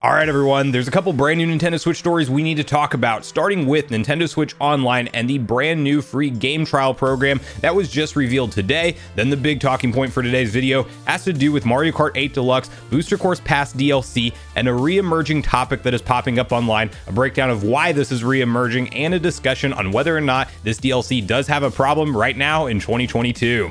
All right, everyone, there's a couple brand new Nintendo Switch stories we need to talk about, starting with Nintendo Switch Online and the brand new free game trial program that was just revealed today. Then the big talking point for today's video has to do with Mario Kart 8 Deluxe, Booster Course Pass DLC, and a re-emerging topic that is popping up online, a breakdown of why this is re-emerging, and a discussion on whether or not this DLC does have a problem right now in 2022.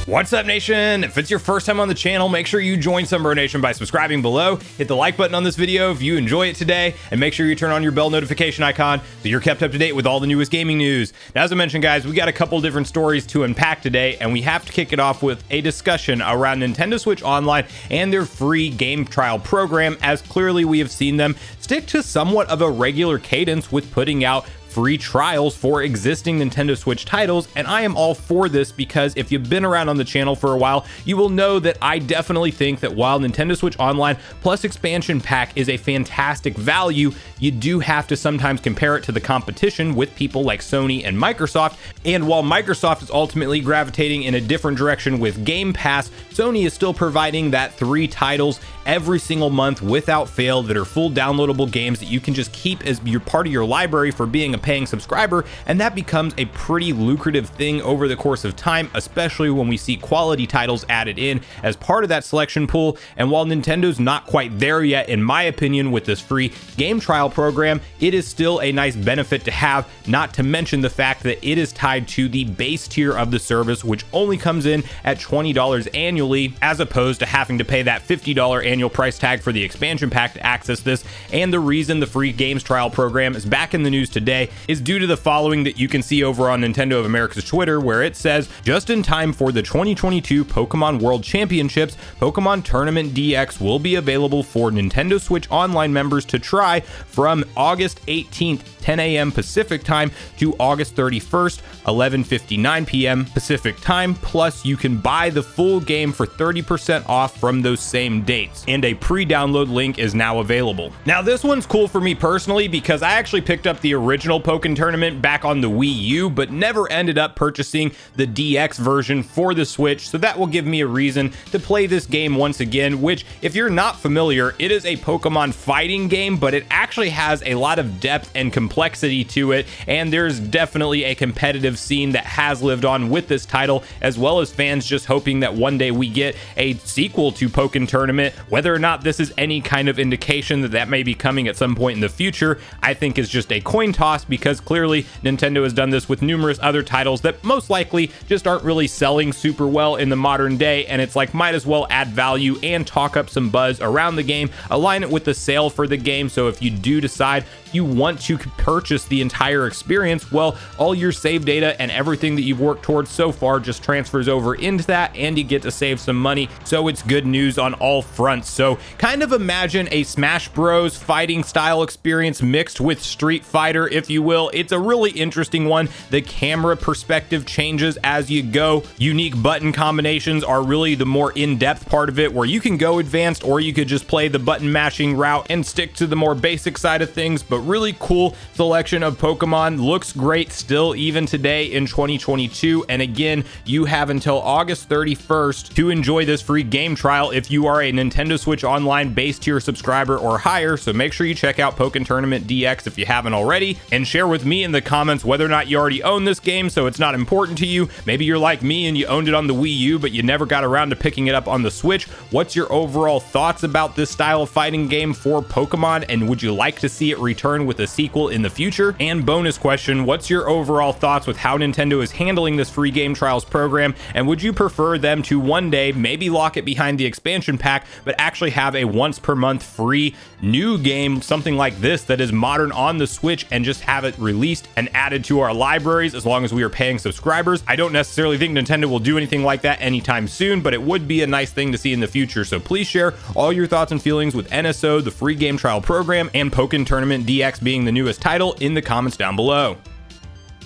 What's up, Nation? If it's your first time on the channel, make sure you join Sunbro Nation by subscribing below, hit the like button on this video if you enjoy it today, and make sure you turn on your bell notification icon so you're kept up to date with all the newest gaming news. Now, as I mentioned, guys, we got a couple different stories to unpack today, and we have to kick it off with a discussion around Nintendo Switch Online and their free game trial program, as clearly we have seen them stick to somewhat of a regular cadence with putting out free trials for existing Nintendo Switch titles, and I am all for this because if you've been around on the channel for a while, you will know that I definitely think that while Nintendo Switch Online plus expansion pack is a fantastic value, you do have to sometimes compare it to the competition with people like Sony and Microsoft. And while Microsoft is ultimately gravitating in a different direction with Game Pass, Sony is still providing that 3 titles every single month without fail that are full downloadable games that you can just keep as your part of your library for being a paying subscriber, and that becomes a pretty lucrative thing over the course of time, especially when we see quality titles added in as part of that selection pool. And while Nintendo's not quite there yet, in my opinion, with this free game trial program, it is still a nice benefit to have, not to mention the fact that it is tied to the base tier of the service, which only comes in at $20 annually, as opposed to having to pay that $50 annual price tag for the expansion pack to access this. And the reason the free games trial program is back in the news today is due to the following that you can see over on Nintendo of America's Twitter, where it says, just in time for the 2022 Pokemon World Championships, Pokemon Tournament DX will be available for Nintendo Switch Online members to try from August 18th, 10 a.m. Pacific time to August 31st, 11:59 p.m. Pacific time. Plus, you can buy the full game for 30% off from those same dates, and a pre-download link is now available. Now, this one's cool for me personally because I actually picked up the original Pokken Tournament back on the Wii U, but never ended up purchasing the DX version for the Switch, so that will give me a reason to play this game once again, which, if you're not familiar, it is a Pokemon fighting game, but it actually has a lot of depth and complexity to it, and there's definitely a competitive scene that has lived on with this title, as well as fans just hoping that one day we get a sequel to Pokken Tournament. Whether or not this is any kind of indication that that may be coming at some point in the future, I think is just a coin toss, because clearly Nintendo has done this with numerous other titles that most likely just aren't really selling super well in the modern day, and it's like, might as well add value and talk up some buzz around the game, align it with the sale for the game, so if you do decide you want to purchase the entire experience, well, all your save data and everything that you've worked towards so far just transfers over into that, and you get to save some money, so it's good news on all fronts. So kind of imagine a Smash Bros fighting style experience mixed with Street Fighter, if you will. It's a really interesting one. The camera perspective changes as you go. Unique button combinations are really the more in-depth part of it, where you can go advanced or you could just play the button mashing route and stick to the more basic side of things. But really cool selection of Pokemon. Looks great still even today in 2022. And again, you have until August 31st to enjoy this free game trial if you are a Nintendo Switch Online base tier subscriber or higher. So make sure you check out Pokken Tournament DX if you haven't already, and share with me in the comments whether or not you already own this game so it's not important to you. Maybe you're like me and you owned it on the Wii U but you never got around to picking it up on the Switch. What's your overall thoughts about this style of fighting game for Pokemon, and would you like to see it return with a sequel in the future? And bonus question, what's your overall thoughts with how Nintendo is handling this free game trials program, and would you prefer them to one day maybe lock it behind the expansion pack but actually have a once per month free new game, something like this that is modern on the Switch, and just have it released and added to our libraries as long as we are paying subscribers? I don't necessarily think Nintendo will do anything like that anytime soon, but it would be a nice thing to see in the future. So please share all your thoughts and feelings with NSO, the free game trial program, and Pokken Tournament DX being the newest title in the comments down below.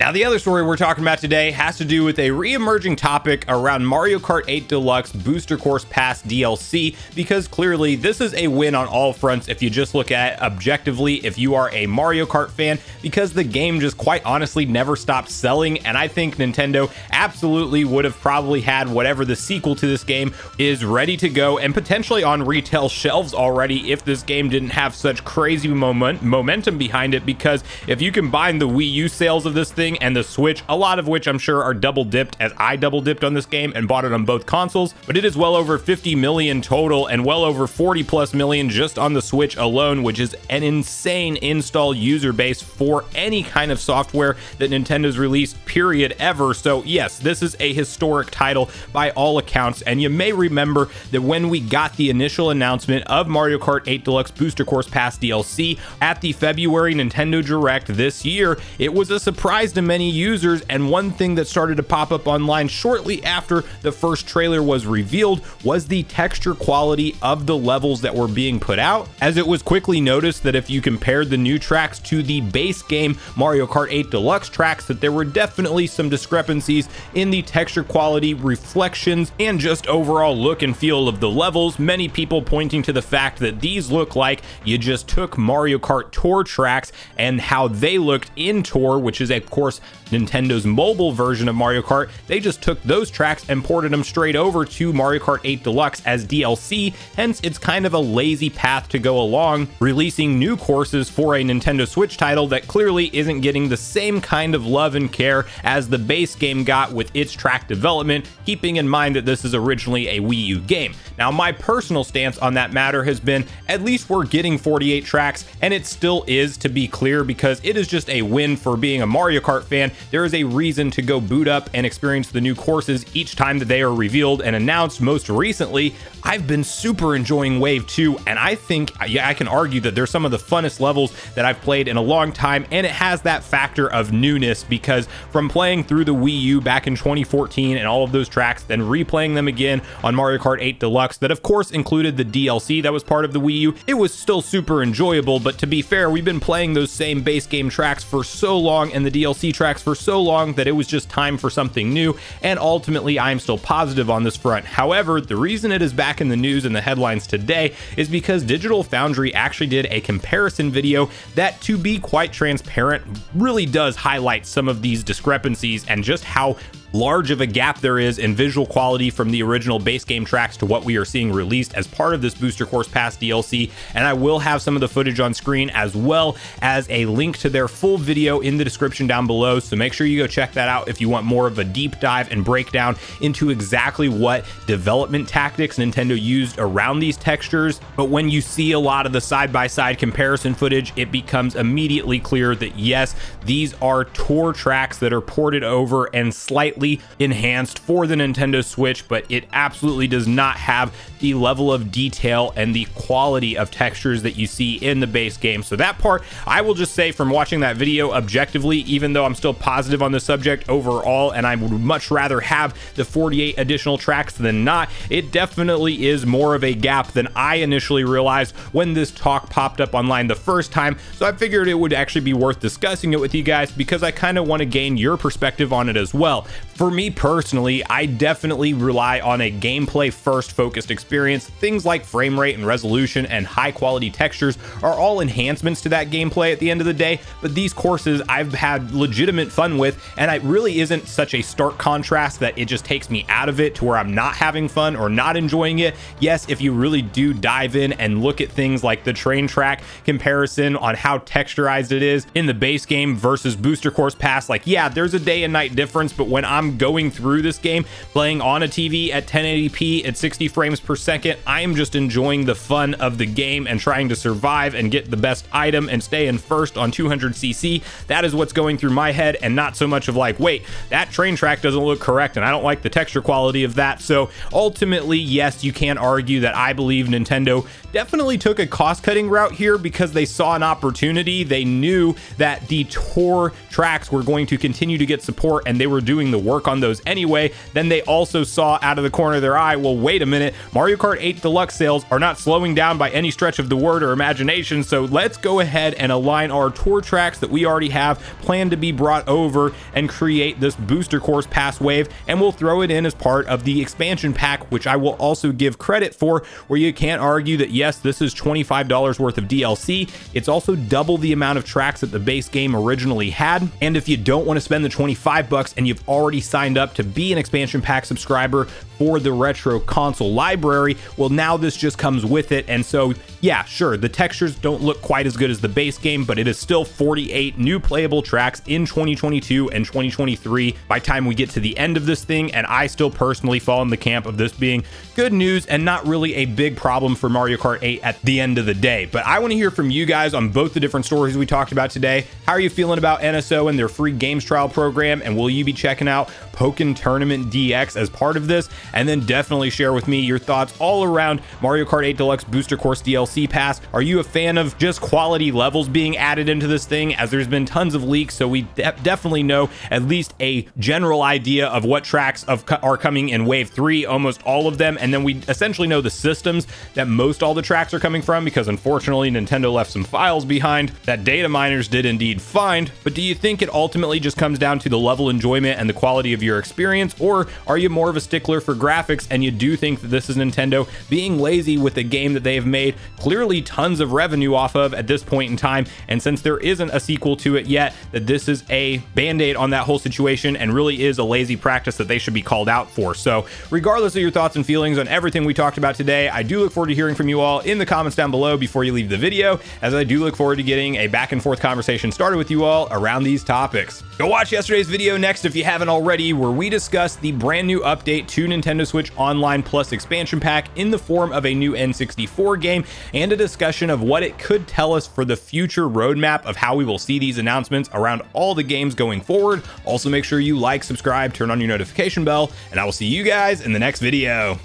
Now, the other story we're talking about today has to do with a re-emerging topic around Mario Kart 8 Deluxe Booster Course Pass DLC, because clearly this is a win on all fronts if you just look at it objectively, if you are a Mario Kart fan, because the game just quite honestly never stopped selling, and I think Nintendo absolutely would have probably had whatever the sequel to this game is ready to go and potentially on retail shelves already if this game didn't have such crazy momentum behind it, because if you combine the Wii U sales of this thing and the Switch, a lot of which I'm sure are double dipped, as I double dipped on this game and bought it on both consoles, but it is well over 50 million total and well over 40 plus million just on the Switch alone, which is an insane install user base for any kind of software that Nintendo's released period ever. So yes, this is a historic title by all accounts, and you may remember that when we got the initial announcement of Mario Kart 8 Deluxe Booster Course Pass DLC at the February Nintendo Direct this year, it was a surprise to many users, and one thing that started to pop up online shortly after the first trailer was revealed was the texture quality of the levels that were being put out, as it was quickly noticed that if you compared the new tracks to the base game Mario Kart 8 Deluxe tracks, that there were definitely some discrepancies in the texture quality, reflections, and just overall look and feel of the levels, many people pointing to the fact that these look like you just took Mario Kart Tour tracks and how they looked in Tour, which is of course Nintendo's mobile version of Mario Kart. They just took those tracks and ported them straight over to Mario Kart 8 Deluxe as DLC, hence it's kind of a lazy path to go along, releasing new courses for a Nintendo Switch title that clearly isn't getting the same kind of love and care as the base game got with its track development, keeping in mind that this is originally a Wii U game. Now, my personal stance on that matter has been, at least we're getting 48 tracks, and it still is, to be clear, because it is just a win for being a Mario Kart fan. There is a reason to go boot up and experience the new courses each time that they are revealed and announced. Most recently, I've been super enjoying Wave 2, and I think, yeah, I can argue that they're some of the funnest levels that I've played in a long time, and it has that factor of newness, because from playing through the Wii U back in 2014 and all of those tracks, then replaying them again on Mario Kart 8 Deluxe, that of course included the DLC that was part of the Wii U, it was still super enjoyable. But to be fair, we've been playing those same base game tracks for so long and the DLC tracks for so long that it was just time for something new, and ultimately I am still positive on this front. However, the reason it is back in the news and the headlines today is because Digital Foundry actually did a comparison video that, to be quite transparent, really does highlight some of these discrepancies and just how large of a gap there is in visual quality from the original base game tracks to what we are seeing released as part of this Booster Course Pass DLC. And I will have some of the footage on screen, as well as a link to their full video in the description down below, so make sure you go check that out if you want more of a deep dive and breakdown into exactly what development tactics Nintendo used around these textures. But when you see a lot of the side-by-side comparison footage, it becomes immediately clear that yes, these are tour tracks that are ported over and slightly enhanced for the Nintendo Switch, but it absolutely does not have the level of detail and the quality of textures that you see in the base game. So that part, I will just say from watching that video objectively, even though I'm still positive on the subject overall, and I would much rather have the 48 additional tracks than not, it definitely is more of a gap than I initially realized when this talk popped up online the first time. So I figured it would actually be worth discussing it with you guys, because I kind of want to gain your perspective on it as well. For me personally, I definitely rely on a gameplay first focused experience. Things like frame rate and resolution and high quality textures are all enhancements to that gameplay at the end of the day, but these courses I've had legitimate fun with, and it really isn't such a stark contrast that it just takes me out of it to where I'm not having fun or not enjoying it. Yes, if you really do dive in and look at things like the train track comparison on how texturized it is in the base game versus Booster Course Pass, like yeah, there's a day and night difference, but when I'm going through this game playing on a TV at 1080p at 60 frames per second, I am just enjoying the fun of the game and trying to survive and get the best item and stay in first on 200cc. That is what's going through my head, and not so much of like, wait, that train track doesn't look correct and I don't like the texture quality of that. So ultimately, yes, you can argue that I believe Nintendo definitely took a cost-cutting route here because they saw an opportunity. They knew that the tour tracks were going to continue to get support, and they were doing the work work on those anyway, then they also saw out of the corner of their eye, well, wait a minute, Mario Kart 8 Deluxe sales are not slowing down by any stretch of the word or imagination, so let's go ahead and align our tour tracks that we already have planned to be brought over and create this booster course pass wave, and we'll throw it in as part of the expansion pack, which I will also give credit for, where you can't argue that yes, this is $25 worth of DLC. It's also double the amount of tracks that the base game originally had, and if you don't want to spend the $25 and you've already signed up to be an expansion pack subscriber for the retro console library, well, now this just comes with it. And so yeah, sure, the textures don't look quite as good as the base game, but it is still 48 new playable tracks in 2022 and 2023 by the time we get to the end of this thing, and I still personally fall in the camp of this being good news and not really a big problem for Mario Kart 8 at the end of the day. But I want to hear from you guys on both the different stories we talked about today. How are you feeling about NSO and their free games trial program, and will you be checking out Pokken Tournament DX as part of this? And then definitely share with me your thoughts all around Mario Kart 8 Deluxe Booster Course DLC Pass. Are you a fan of just quality levels being added into this thing, as there's been tons of leaks, so we definitely know at least a general idea of what tracks are coming in Wave 3, almost all of them, and then we essentially know the systems that most all the tracks are coming from, because unfortunately Nintendo left some files behind that data miners did indeed find. But do you think it ultimately just comes down to the level enjoyment and the quality of your experience, or are you more of a stickler for graphics and you do think that this is Nintendo being lazy with a game that they have made clearly tons of revenue off of at this point in time, and since there isn't a sequel to it yet, that this is a band-aid on that whole situation and really is a lazy practice that they should be called out for? So regardless of your thoughts and feelings on everything we talked about today, I do look forward to hearing from you all in the comments down below before you leave the video, as I do look forward to getting a back and forth conversation started with you all around these topics. Go watch yesterday's video next if you haven't already, where we discuss the brand new update to Nintendo Switch Online Plus expansion pack in the form of a new N64 game and a discussion of what it could tell us for the future roadmap of how we will see these announcements around all the games going forward. Also, make sure you like, subscribe, turn on your notification bell, and I will see you guys in the next video.